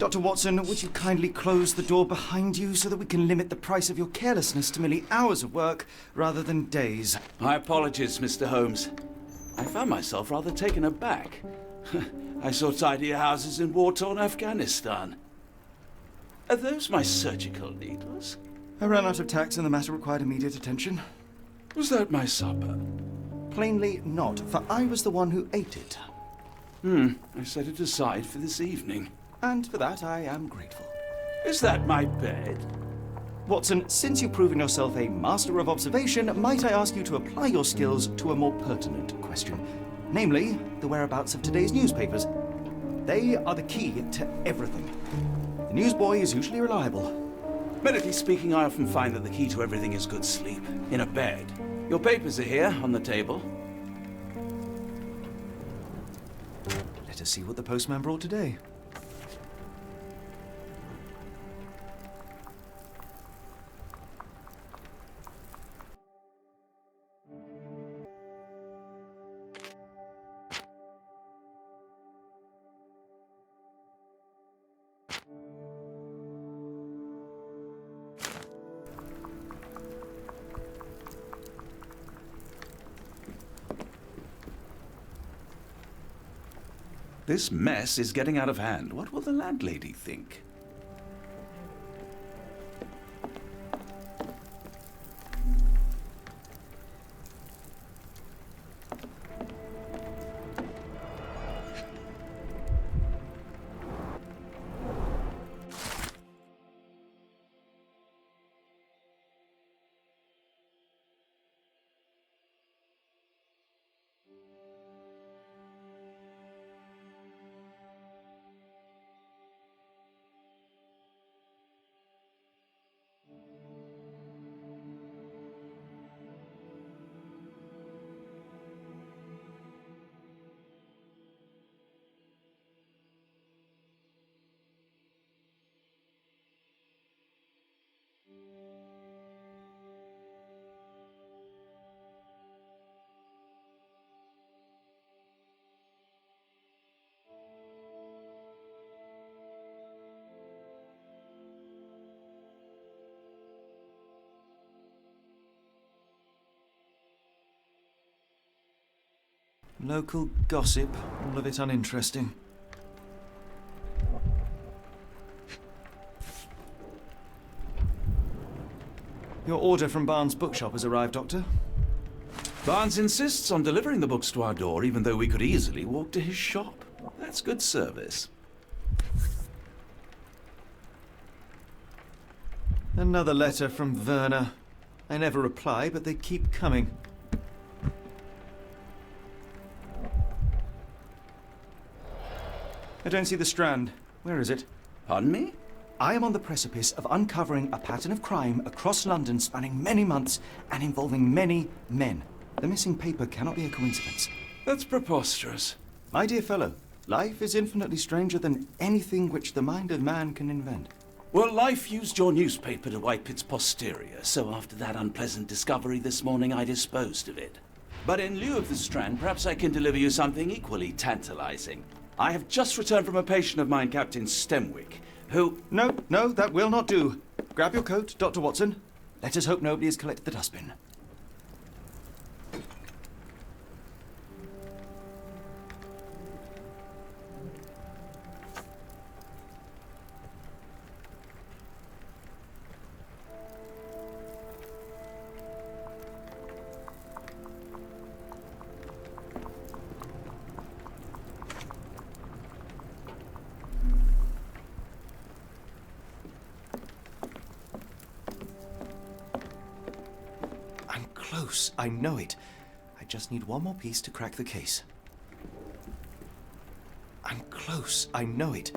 Dr. Watson, would you kindly close the door behind you so that we can limit the price of your carelessness to merely hours of work rather than days? My apologies, Mr. Holmes. I found myself rather taken aback. I saw tidier houses in war-torn Afghanistan. Are those my surgical needles? I ran out of tacks and the matter required immediate attention. Was that my supper? Plainly not, for I was the one who ate it. I set it aside for this evening. And for that I am grateful. Is that my bed? Watson, since you've proven yourself a master of observation, might I ask you to apply your skills to a more pertinent question? Namely, the whereabouts of today's newspapers. They are the key to everything. The newsboy is usually reliable. Medically speaking, I often find that the key to everything is good sleep. In a bed. Your papers are here, on the table. Let us see what the postman brought today. This mess is getting out of hand. What will the landlady think? Local gossip, all of it uninteresting. Your order from Barnes' bookshop has arrived, Doctor. Barnes insists on delivering the books to our door, even though we could easily walk to his shop. That's good service. Another letter from Werner. I never reply, but they keep coming. I don't see the Strand. Where is it? Pardon me? I am on the precipice of uncovering a pattern of crime across London spanning many months and involving many men. The missing paper cannot be a coincidence. That's preposterous. My dear fellow, life is infinitely stranger than anything which the mind of man can invent. Well, life used your newspaper to wipe its posterior, so after that unpleasant discovery this morning, I disposed of it. But in lieu of the Strand, perhaps I can deliver you something equally tantalizing. I have just returned from a patient of mine, Captain Stemwick, who... No, that will not do. Grab your coat, Dr. Watson. Let us hope nobody has collected the dustbin. Close, I know it. I just need one more piece to crack the case. I'm close, I know it.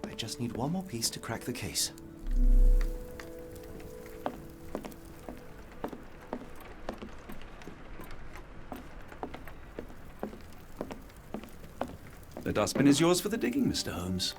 I just need one more piece to crack the case. The dustbin is yours for the digging, Mr. Holmes.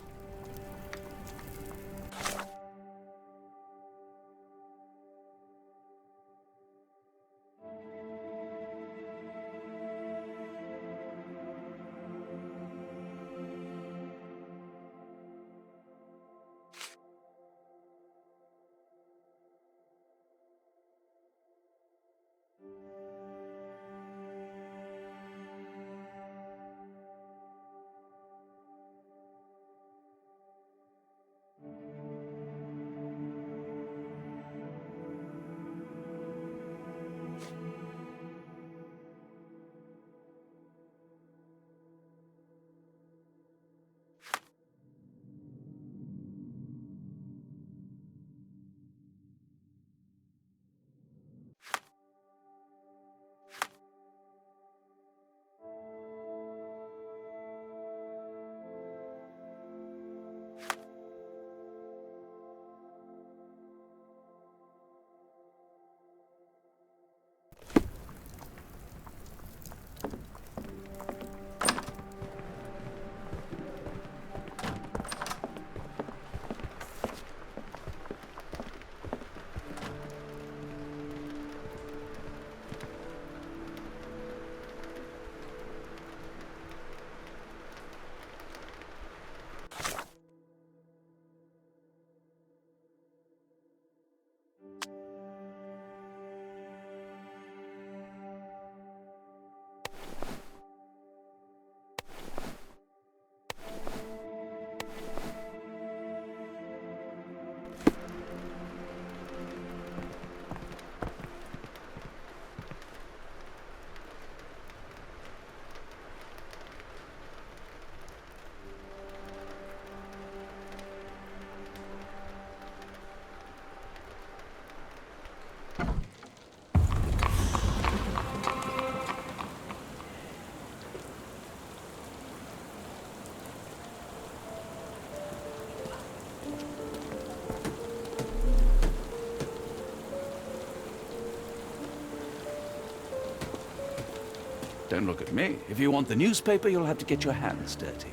Don't look at me. If you want the newspaper, you'll have to get your hands dirty.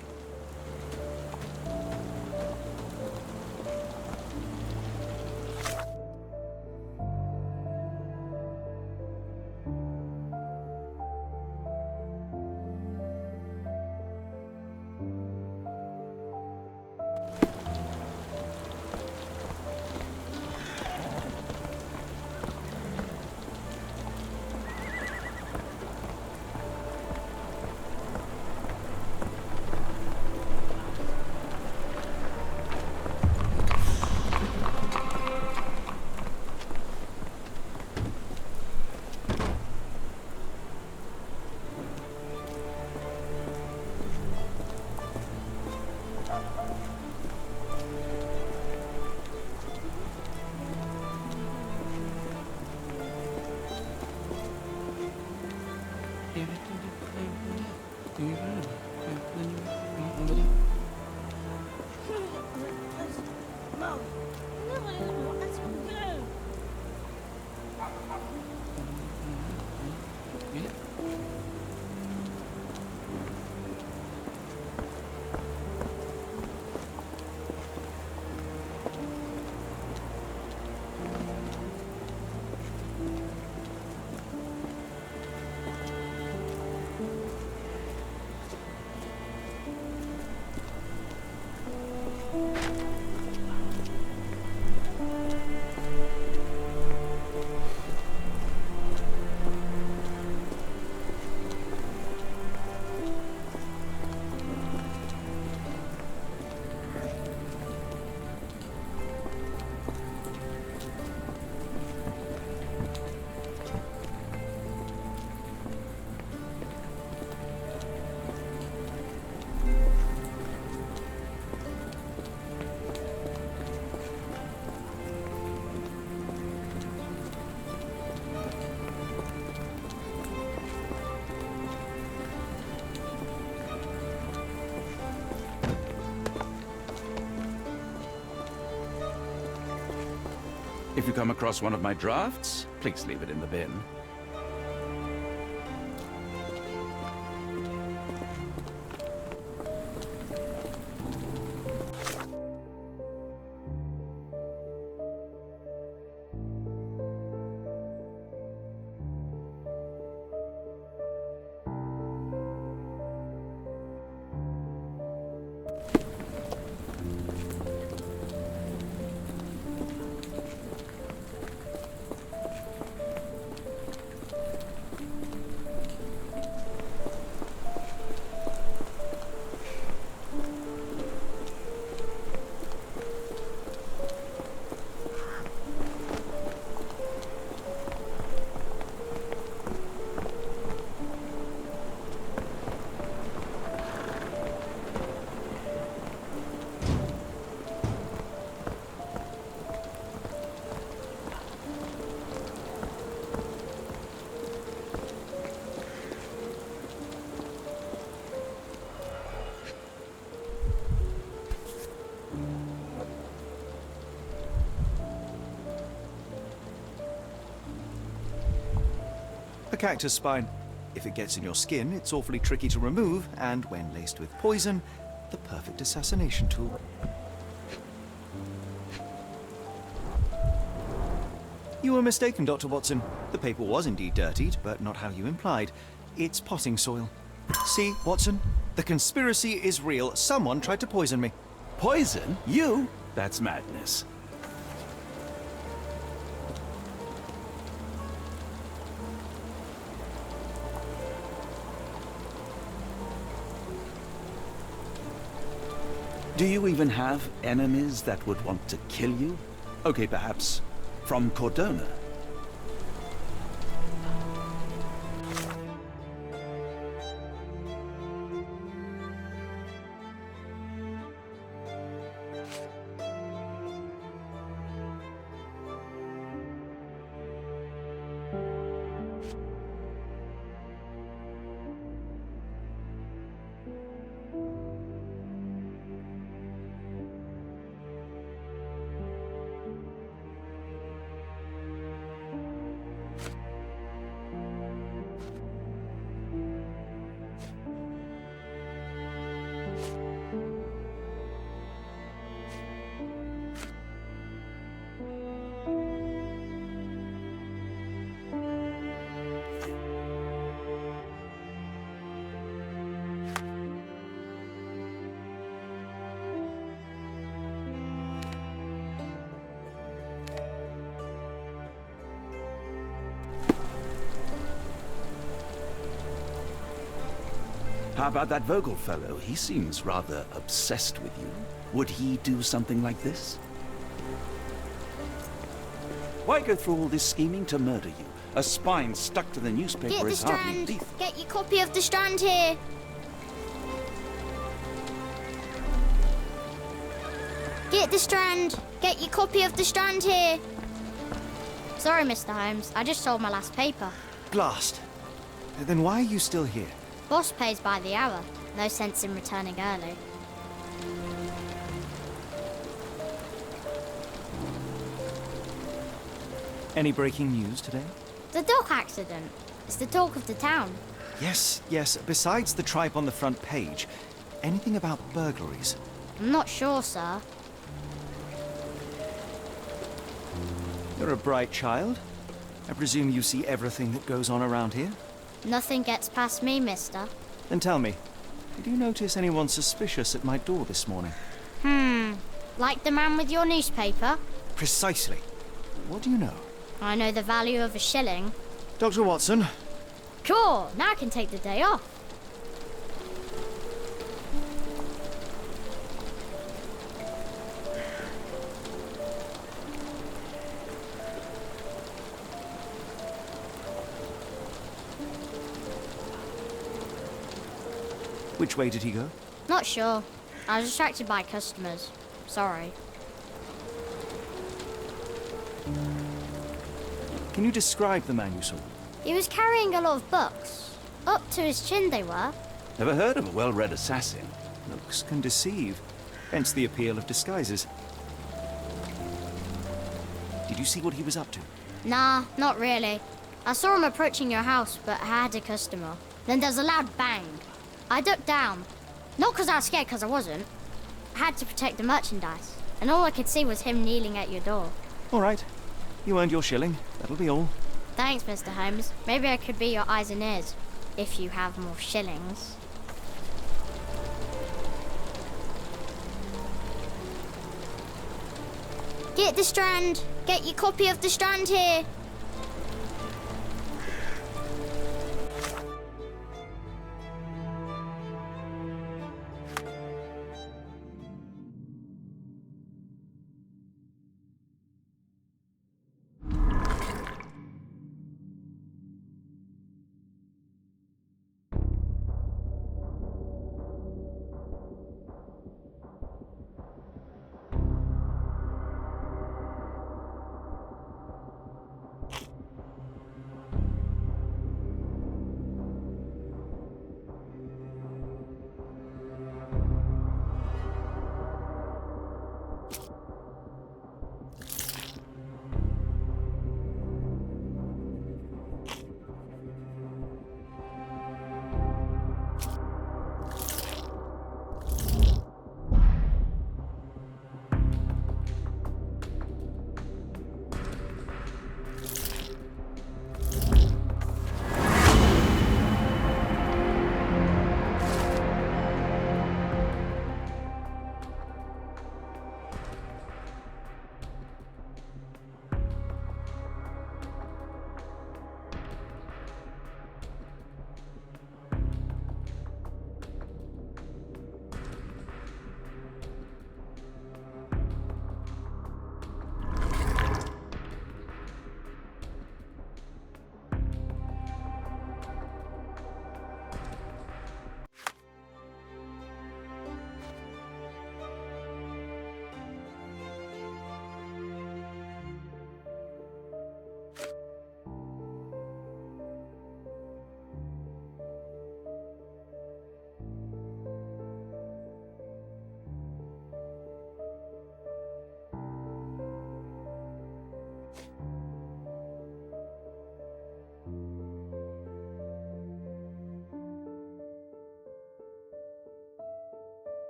If you come across one of my drafts, please leave it in the bin. A cactus spine. If it gets in your skin, it's awfully tricky to remove, and when laced with poison, the perfect assassination tool. You were mistaken, Dr. Watson. The paper was indeed dirtied, but not how you implied. It's potting soil. See, Watson? The conspiracy is real. Someone tried to poison me. Poison? You? That's madness. Do you even have enemies that would want to kill you? Okay, perhaps from Cordona. How about that Vogel fellow? He seems rather obsessed with you. Would he do something like this? Why go through all this scheming to murder you? A spine stuck to the newspaper Get the is hardly Strand! lethal. Get your copy of the Strand here! Get the Strand! Get your copy of the Strand here! Sorry, Mr. Holmes. I just sold my last paper. Blast. Then why are you still here? Boss pays by the hour. No sense in returning early. Any breaking news today? The dock accident. It's the talk of the town. Yes. Besides the tripe on the front page, anything about burglaries? I'm not sure, sir. You're a bright child. I presume you see everything that goes on around here? Nothing gets past me, mister. Then tell me, did you notice anyone suspicious at my door this morning? Like the man with your newspaper? Precisely. What do you know? I know the value of a shilling. Dr. Watson, Cool, now I can take the day off. which way did he go? Not sure. I was distracted by customers. Sorry. Can you describe the man you saw? He was carrying a lot of books. Up to his chin they were. Never heard of a well-read assassin. Looks can deceive, hence the appeal of disguises. Did you see what he was up to? Nah, not really. I saw him approaching your house, but I had a customer. Then there's a loud bang. I ducked down. Not because I was scared, because I wasn't. I had to protect the merchandise. And all I could see was him kneeling at your door. All right. You earned your shilling. That'll be all. Thanks, Mr. Holmes. Maybe I could be your eyes and ears, if you have more shillings. Get the Strand! Get your copy of the Strand here!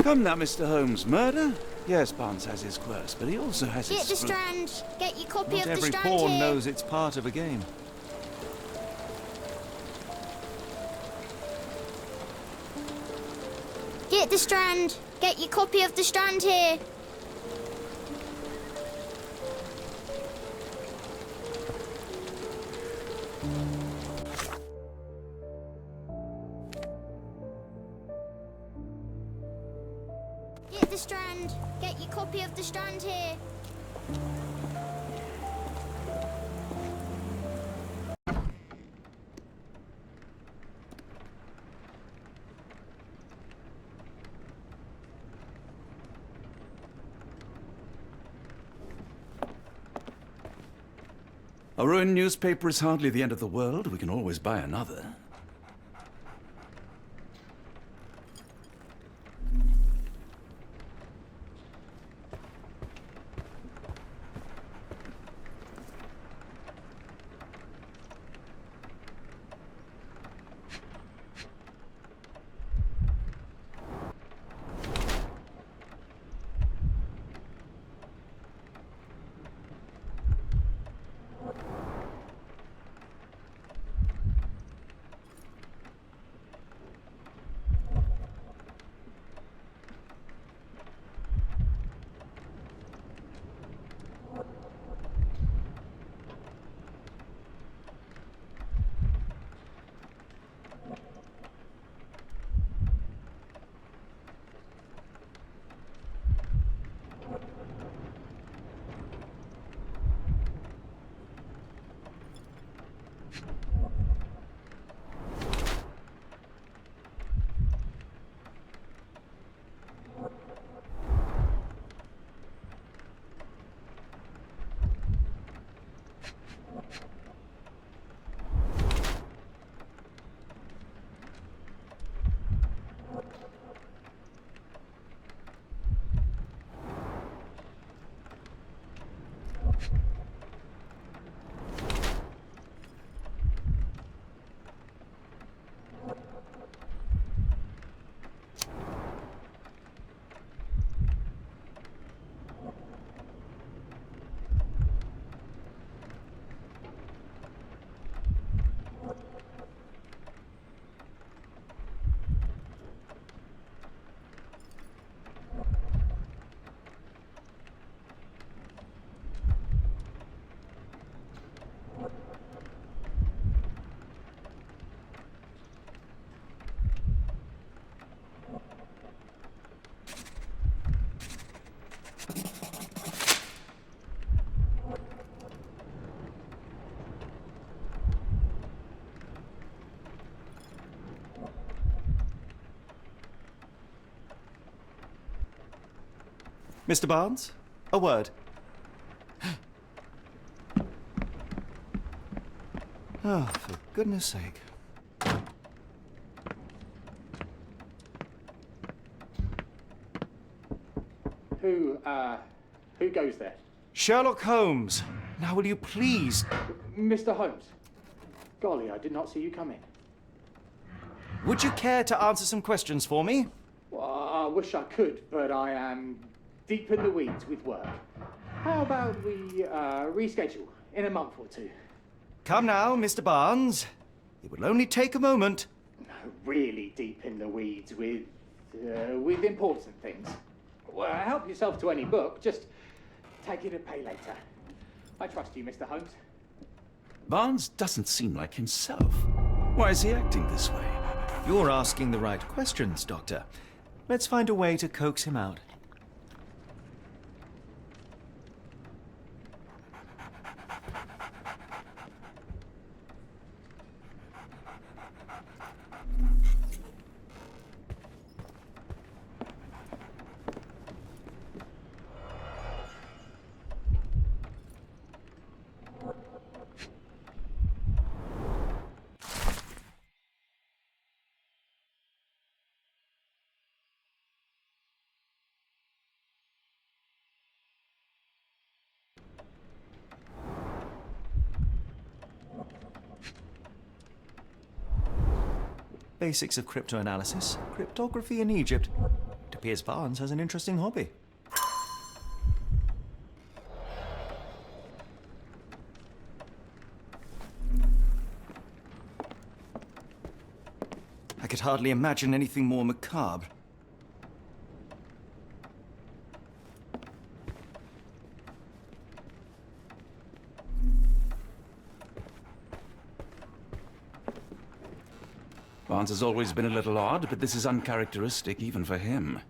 Come now, Mr. Holmes. Murder? Yes, Barnes has his quirks, but he also has his... Get the Strand! Get your copy Not of the every Strand pawn here! knows it's part of a game. Get the Strand. Get your copy of the Strand here. Get the Strand. Get your copy of the Strand here. A ruined newspaper is hardly the end of the world. We can always buy another. Mr. Barnes, a word. Oh, for goodness sake. Who goes there? Sherlock Holmes. Now will you please... Mr. Holmes. Golly, I did not see you come in. Would you care to answer some questions for me? Well, I wish I could, but I am deep in the weeds with work. How about we reschedule in a month or two? Come now, Mr. Barnes. It will only take a moment. No, really deep in the weeds with important things. Well, help yourself to any book. Just take it and pay later. I trust you, Mr. Holmes. Barnes doesn't seem like himself. Why is he acting this way? You're asking the right questions, Doctor. Let's find a way to coax him out. Basics of cryptoanalysis, cryptography in Egypt. It appears Barnes has an interesting hobby. I could hardly imagine anything more macabre. Barnes has always been a little odd, but this is uncharacteristic even for him.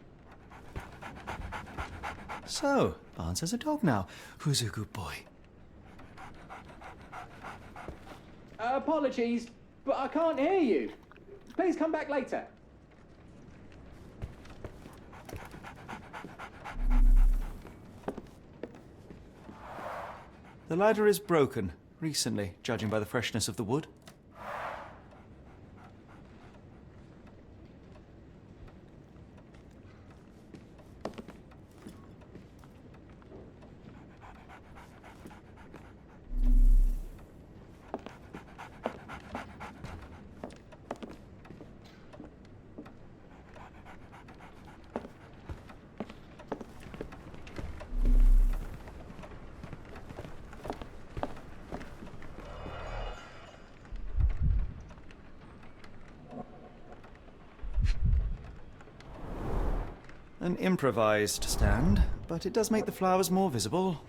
So, Barnes has a dog now. Who's a good boy? Apologies, but I can't hear you. Please come back later. The ladder is broken, recently, judging by the freshness of the wood. An improvised stand, but it does make the flowers more visible.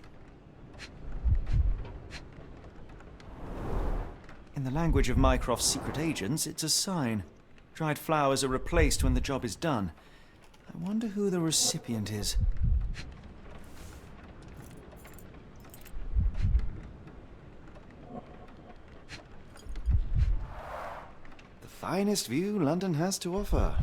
In the language of Mycroft's secret agents, it's a sign. Dried flowers are replaced when the job is done. I wonder who the recipient is. The finest view London has to offer.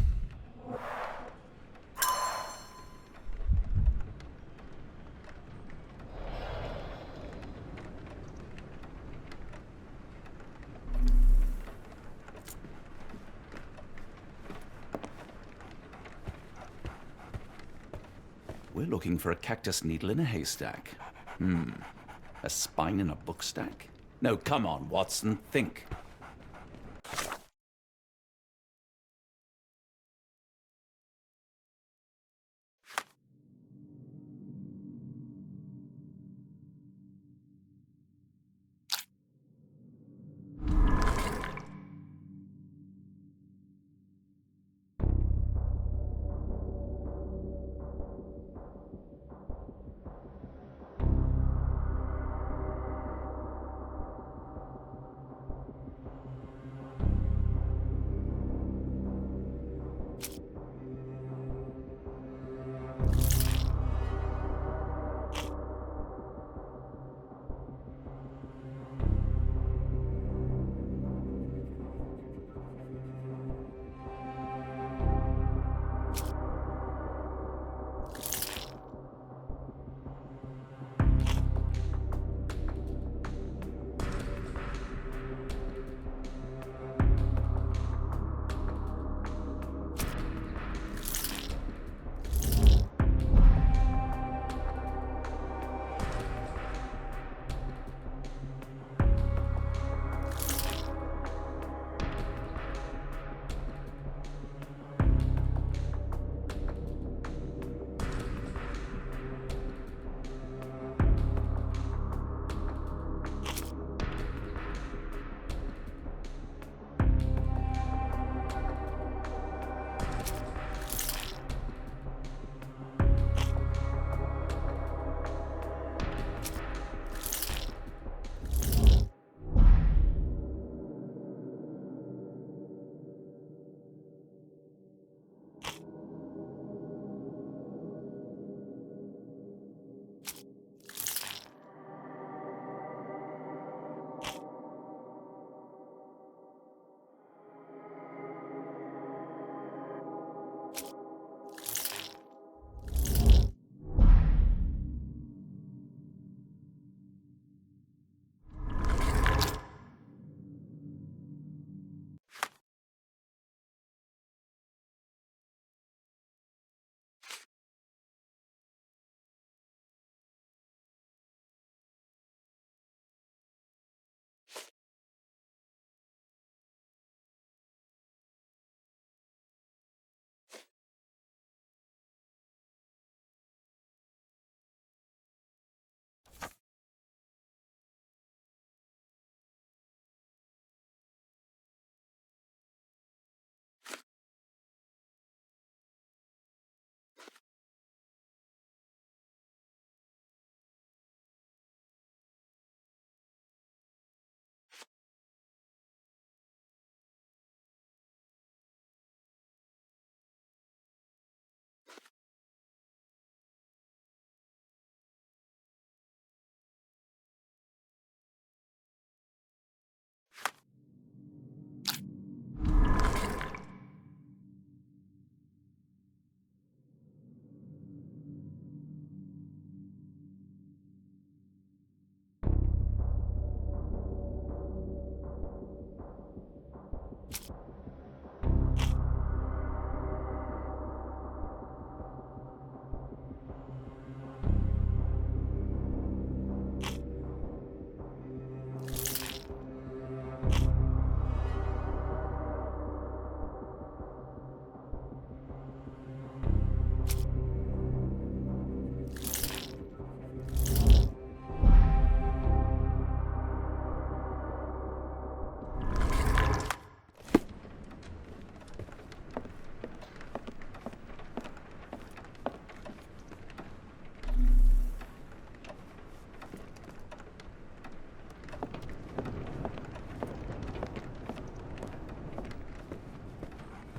We're looking for a cactus needle in a haystack. A spine in a book stack? No, come on, Watson, think.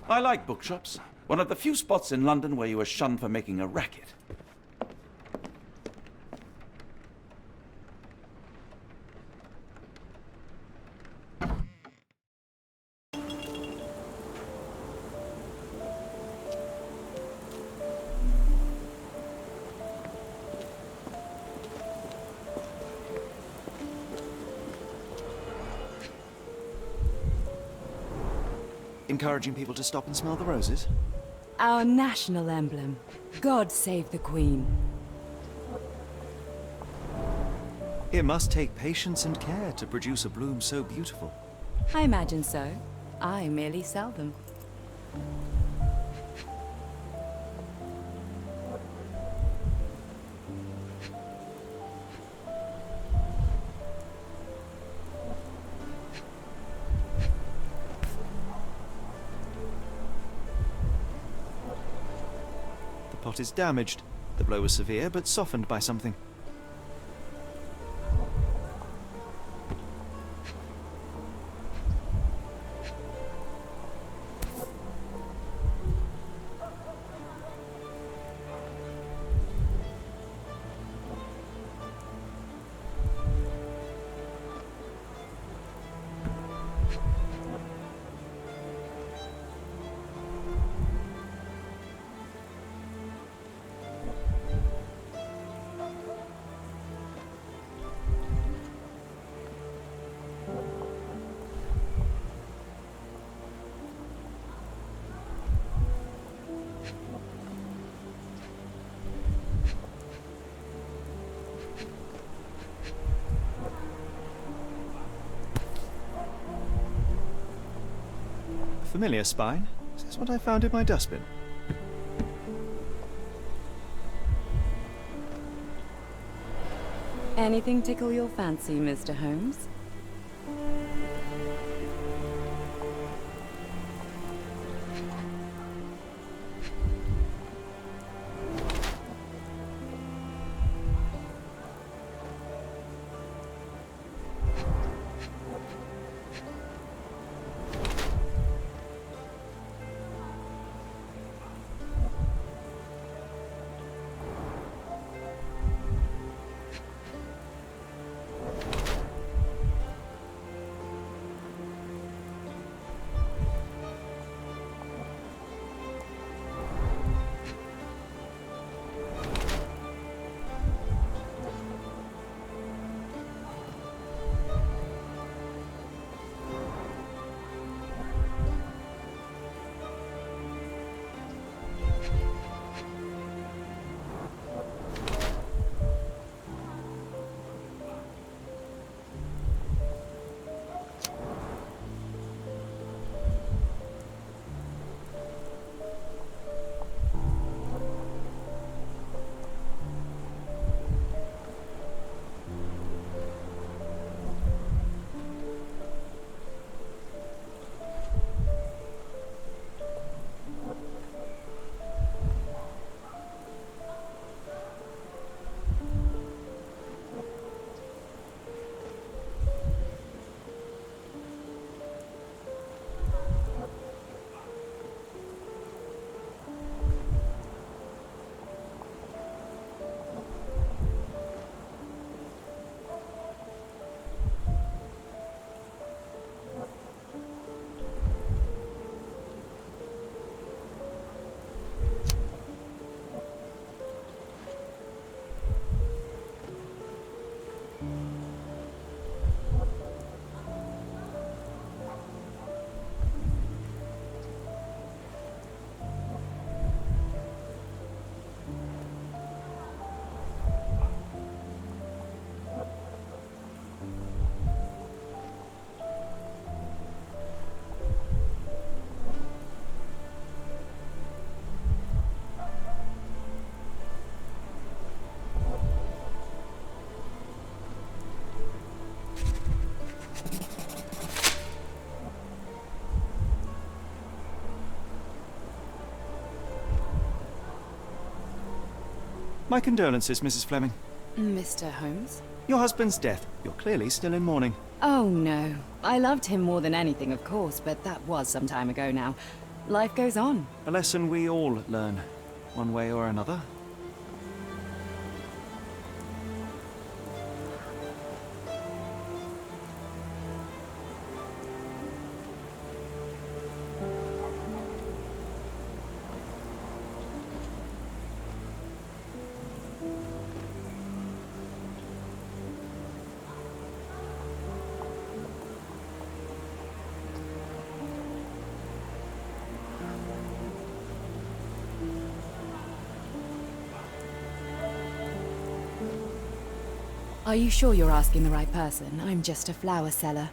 I like bookshops. One of the few spots in London where you are shunned for making a racket. Encouraging people to stop and smell the roses? Our national emblem. God save the Queen. It must take patience and care to produce a bloom so beautiful. I imagine so. I merely sell them. The pot is damaged. The blow was severe, but softened by something. Familiar spine. Is this what I found in my dustbin? Anything tickle your fancy, Mr. Holmes? My condolences, Mrs. Fleming. Mr. Holmes? Your husband's death. You're clearly still in mourning. Oh, no. I loved him more than anything, of course, but that was some time ago now. life goes on. A lesson we all learn, one way or another. Are you sure you're asking the right person? I'm just a flower seller.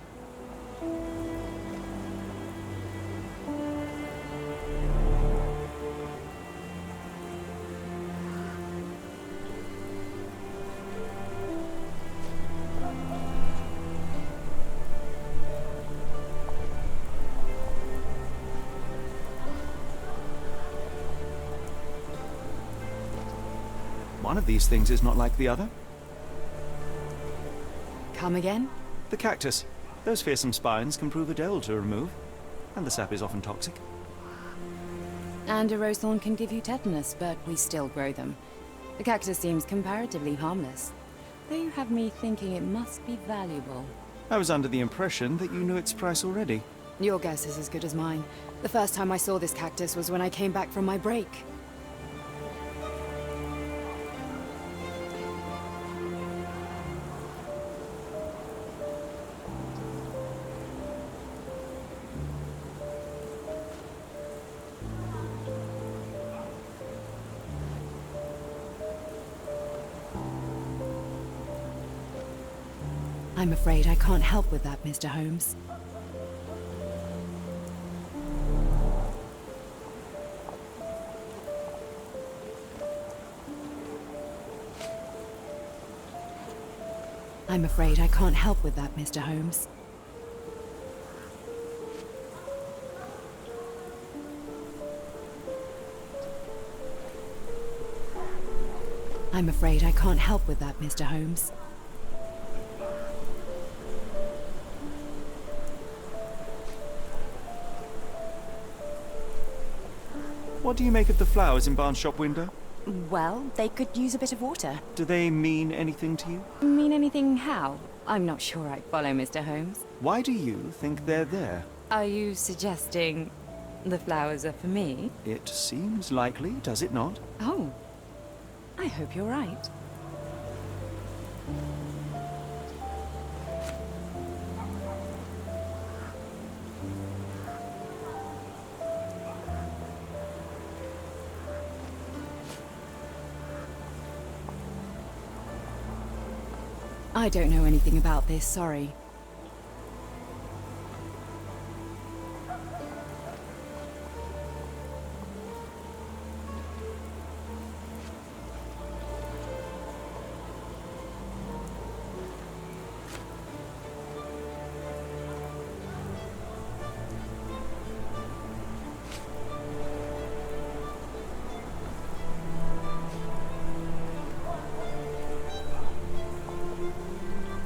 One of these things is not like the other. Come again? The cactus. Those fearsome spines can prove a dole to remove, and the sap is often toxic. And a rose thorn can give you tetanus, but we still grow them. The cactus seems comparatively harmless, though you have me thinking it must be valuable. I was under the impression that you knew its price already. Your guess is as good as mine. The first time I saw this cactus was when I came back from my break. I'm afraid I can't help with that, Mr. Holmes. I'm afraid I can't help with that, Mr. Holmes. I'm afraid I can't help with that, Mr. Holmes. What do you make of the flowers in Barnes' shop window? Well, they could use a bit of water. Do they mean anything to you? Mean anything how? I'm not sure I follow, Mr. Holmes. Why do you think they're there? Are you suggesting the flowers are for me? It seems likely, does it not? Oh, I hope you're right. I don't know anything about this, sorry.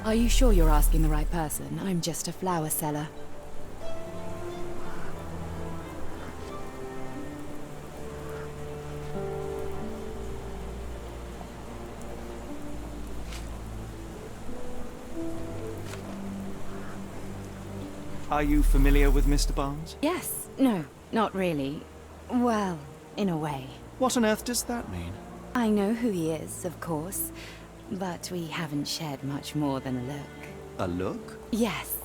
Are you sure you're asking the right person? I'm just a flower seller. Are you familiar with Mr. Barnes? Yes. No, not really. Well, in a way. What on earth does that mean? I know who he is, of course, but we haven't shared much more than a look. A look? Yes.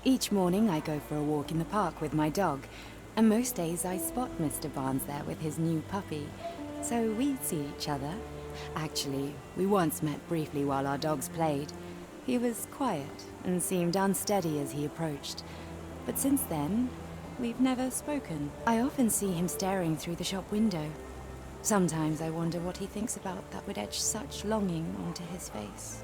Each morning I go for a walk in the park with my dog, and most days I spot Mr. Barnes there with his new puppy, so we see each other. Actually, we once met briefly while our dogs played. He was quiet and seemed unsteady as he approached, but since then, we've never spoken. I often see him staring through the shop window. Sometimes I wonder what he thinks about that would etch such longing onto his face.